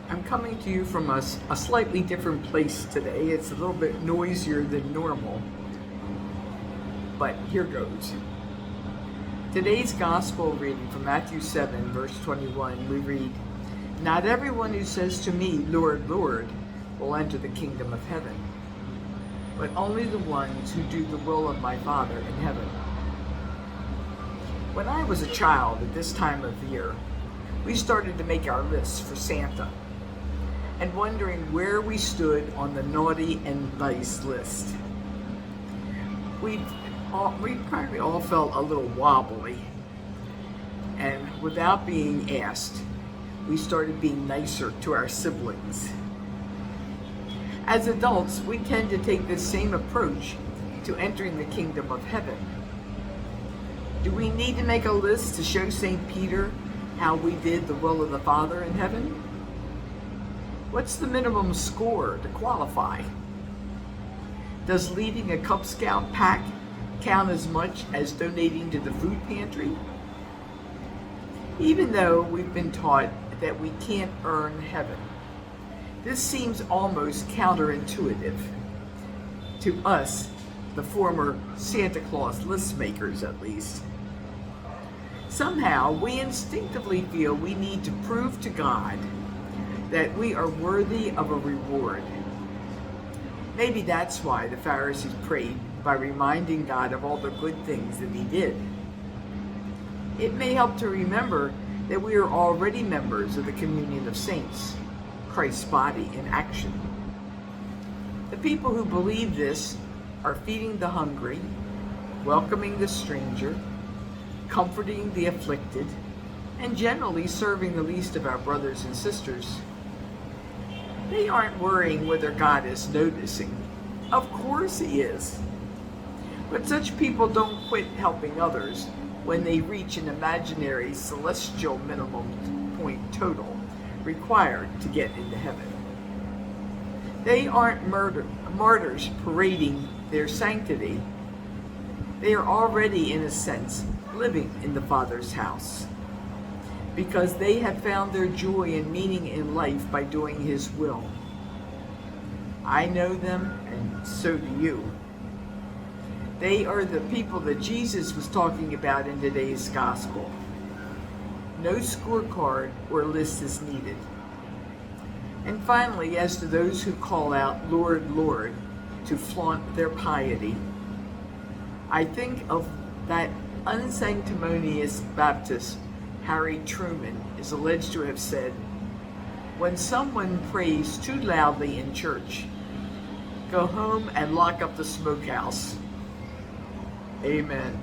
I'm coming to you from a slightly different place today. It's a little bit noisier than normal, but here goes. Today's gospel reading from Matthew 7, verse 21, we read, "Not everyone who says to me, 'Lord, Lord,' will enter the kingdom of heaven, but only the ones who do the will of my Father in heaven." When I was a child at this time of year, we started to make our lists for Santa, and wondering where we stood on the naughty and nice list. We probably all felt a little wobbly, and without being asked, we started being nicer to our siblings. As adults, we tend to take this same approach to entering the kingdom of heaven. Do we need to make a list to show St. Peter how we did the will of the Father in heaven? What's the minimum score to qualify? Does leading a Cub Scout pack count as much as donating to the food pantry? Even though we've been taught that we can't earn heaven, this seems almost counterintuitive to us, the former Santa Claus list makers at least. Somehow, we instinctively feel we need to prove to God that we are worthy of a reward. Maybe that's why the Pharisees prayed by reminding God of all the good things that he did. It may help to remember that we are already members of the communion of saints, Christ's body in action. The people who believe this are feeding the hungry, welcoming the stranger, comforting the afflicted, and generally serving the least of our brothers and sisters. They aren't worrying whether God is noticing. Of course he is. But such people don't quit helping others when they reach an imaginary celestial minimum point total required to get into heaven. They aren't martyrs parading their sanctity. They are already, in a sense, living in the Father's house, because they have found their joy and meaning in life by doing his will. I know them, and so do you. They are the people that Jesus was talking about in today's gospel. No scorecard or list is needed. And finally, as to those who call out, "Lord, Lord," to flaunt their piety, I think of that unsanctimonious Baptist Harry Truman is alleged to have said, "When someone prays too loudly in church, go home and lock up the smokehouse." Amen.